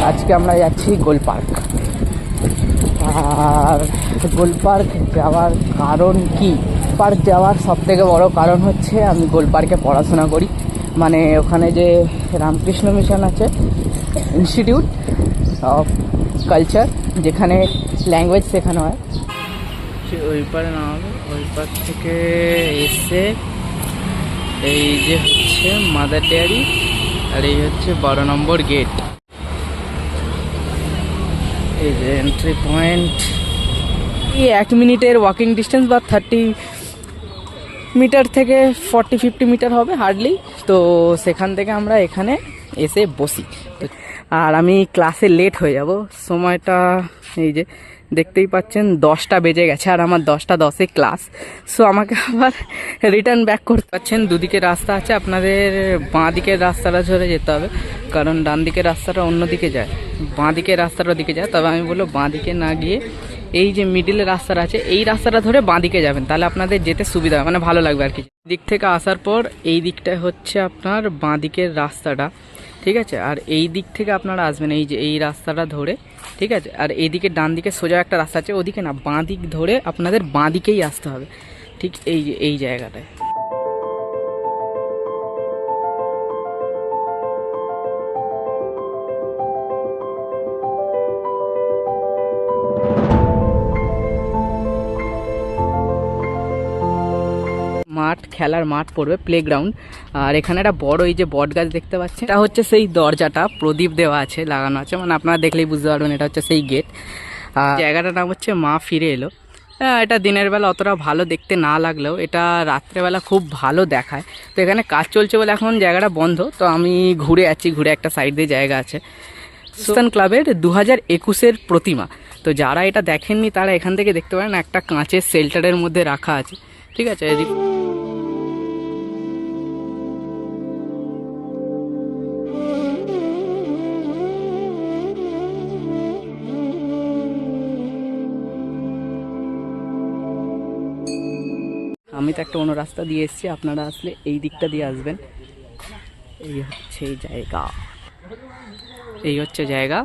আজকে আমরা যাচ্ছি গোল পার্ক। আর গোল পার্ক যাওয়ার কারণ কি, পার্ক যাওয়ার সবথেকে বড় কারণ হচ্ছে আমি গোল পার্কে পড়াশোনা করি, মানে ওখানে যে রামকৃষ্ণ মিশন আছে, ইনস্টিটিউট অফ কালচার, যেখানে ল্যাঙ্গুয়েজ শেখানো হয়। ওই পারে না হবে, ওই পার থেকে এসে এই যে হচ্ছে মাদার ডেয়ারি, আর এই হচ্ছে 12 নম্বর গেট। এই যে এন্ট্রি পয়েন্ট। এই 1 মিনিটের ওয়াকিং ডিস্টেন্স বা 30 মিটার থেকে 40-50 মিটার হবে হার্ডলি। তো সেখান থেকে আমরা এখানে এসে বসি। আর আমি ক্লাসে লেট হয়ে যাব, সময়টা এই যে দেখতেই পাচ্ছেন 10টা বেজে গেছে, আর আমার 10টা 10-এ ক্লাস। সো আমাকে আবার রিটার্ন ব্যাক করতে পারছেন। দুদিকে রাস্তা আছে, আপনাদের বাঁ দিকের রাস্তাটা ধরে যেতে হবে, কারণ ডান দিকের রাস্তাটা অন্য দিকে যায়, বাঁ দিকের রাস্তাটা ওদিকে যায়। তবে আমি বলবো বাঁ দিকে না গিয়ে এই যে মিডিলের রাস্তাটা আছে, এই রাস্তাটা ধরে বাঁ দিকে যাবেন, তাহলে আপনাদের যেতে সুবিধা হবে, মানে ভালো লাগবে আর কি। দিক থেকে আসার পর এই দিকটা হচ্ছে আপনার বাঁ দিকের রাস্তাটা, ঠিক আছে। আর এই দিক থেকে আপনারা আসবেন এই যে এই রাস্তাটা ধরে, ঠিক আছে। আর এইদিকে ডান দিকে সোজা একটা রাস্তা আছে, ওদিকে না, বাঁ দিক ধরে আপনাদের বাঁ দিকেই আসতে হবে, ঠিক এই যে এই জায়গাটায়। মাঠ, খেলার মাঠ পড়বে, প্লেগ্রাউন্ড। আর এখানে একটা বড় এই যে বট গাছ দেখতে পাচ্ছেন, এটা হচ্ছে সেই দরজাটা, প্রদীপ দেওয়া আছে, লাগানো আছে, মানে আপনারা দেখলেই বুঝতে পারবেন এটা হচ্ছে সেই গেট। আর জায়গাটার নাম হচ্ছে মা ফিরে এলো। এটা দিনের বেলা অতটা ভালো দেখতে না লাগলেও এটা রাত্রেবেলা খুব ভালো দেখায়। তো এখানে কাজ চলছে বলে এখন জায়গাটা বন্ধ। তো আমি ঘুরে যাচ্ছি, ঘুরে একটা সাইড দিয়ে জায়গা আছে, সুস্থান ক্লাবের 2021-এর প্রতিমা। তো যারা এটা দেখেননি তারা এখান থেকে দেখতে পারেন, একটা কাঁচের শেল্টারের মধ্যে রাখা আছে, ঠিক আছে। আমি তো একটা অন্য রাস্তা দিয়ে এসেছি, আপনারা আসলে এই দিকটা দিয়ে আসবেন। এই হচ্ছে জায়গা, এই হচ্ছে জায়গা।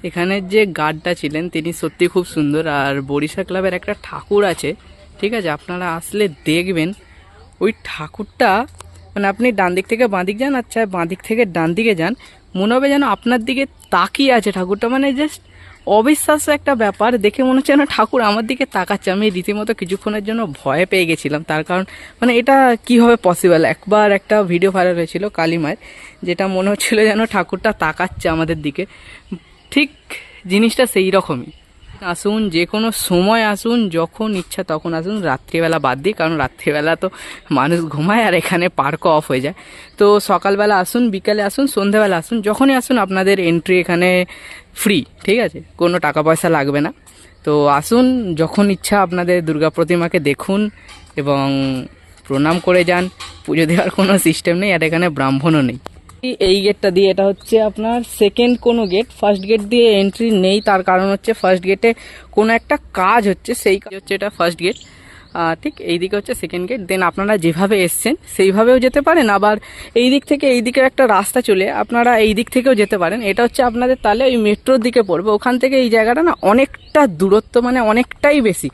এখানের যে গার্ডটা ছিলেন তিনি সত্যি খুব সুন্দর। আর বরিশা ক্লাবের একটা ঠাকুর আছে, ঠিক আছে, আপনারা আসলে দেখবেন ওই ঠাকুরটা, মানে আপনি ডান দিক থেকে বাঁ দিক যান, আচ্ছা বাঁ দিক থেকে ডান দিকে যান, মনে হবে যেন আপনার দিকে তাকিয়ে আছে ঠাকুরটা। মানে জাস্ট অবিশ্বাস্য একটা ব্যাপার, দেখে মনে হচ্ছে যেন ঠাকুর আমার দিকে তাকাচ্ছে। আমি রীতিমতো কিছুক্ষণের জন্য ভয় পেয়ে গেছিলাম, তার কারণ মানে এটা কীভাবে পসিবল। একবার একটা ভিডিও ভাইরাল হয়েছিল কালীমায়ের, যেটা মনে হচ্ছিলো যেন ঠাকুরটা তাকাচ্ছে আমাদের দিকে, ঠিক জিনিসটা সেই রকমই। আসুন, যে কোনো সময় আসুন, যখন ইচ্ছা তখন আসুন, রাত্রিবেলা বাদ দিই, কারণ রাত্রিবেলা তো মানুষ ঘুমায় আর এখানে পার্কও অফ হয়ে যায়। তো সকালবেলা আসুন, বিকালে আসুন, সন্ধ্যেবেলা আসুন, যখনই আসুন আপনাদের এন্ট্রি এখানে ফ্রি, ঠিক আছে, কোনো টাকা পয়সা লাগবে না। তো আসুন, যখন ইচ্ছা আপনাদের দুর্গা প্রতিমাকে দেখুন এবং প্রণাম করে যান। পুজো দেওয়ার কোনো সিস্টেম নেই, আর এখানে ব্রাহ্মণও নেই। এই গেটটা দিয়ে, এটা হচ্ছে আপনার সেকেন্ড কোনো গেট, ফার্স্ট গেট দিয়ে এন্ট্রি নেই। তার কারণ হচ্ছে ফার্স্ট গেটে কোনো একটা কাজ হচ্ছে, সেই কাজ হচ্ছে, এটা ফার্স্ট গেট। ঠিক এই দিকে হচ্ছে সেকেন্ড গেট। দেন আপনারা যেভাবে এসছেন সেইভাবেও যেতে পারেন, আবার এই দিক থেকে এই দিকের একটা রাস্তা চলে আপনারা এই দিক থেকেও যেতে পারেন। এটা হচ্ছে আপনাদের তাহলে ওই মেট্রোর দিকে পড়বে, ওখান থেকে এই জায়গাটা না অনেকটা দূরত্ব, মানে অনেকটাই বেশি।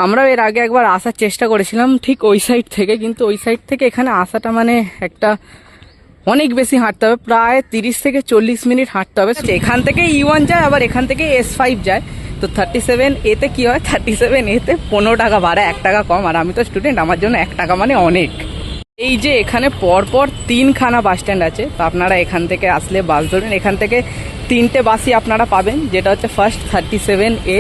আমরাও এর আগে একবার আসার চেষ্টা করেছিলাম ঠিক ওই সাইড থেকে, কিন্তু ওই সাইড থেকে এখানে আসাটা মানে একটা অনেক বেশি হাঁটতে হবে, প্রায় 30 থেকে 40 মিনিট হাঁটতে হবে। এখান থেকে E1 যায়, আবার এখান থেকে S5 যায়। তো 37A-তে কী হয়, 37A-তে 15 টাকা ভাড়া, 1 টাকা কম। আর আমি তো স্টুডেন্ট, আমার জন্য 1 টাকা মানে অনেক। এই যে এখানে পরপর 3খানা বাস স্ট্যান্ড আছে, তো আপনারা এখান থেকে আসলে বাস ধরুন, এখান থেকে 3টে বাসই আপনারা পাবেন, যেটা হচ্ছে ফার্স্ট 37A,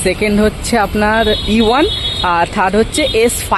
সেকেন্ড হচ্ছে আপনার E1, আর থার্ড হচ্ছে S5।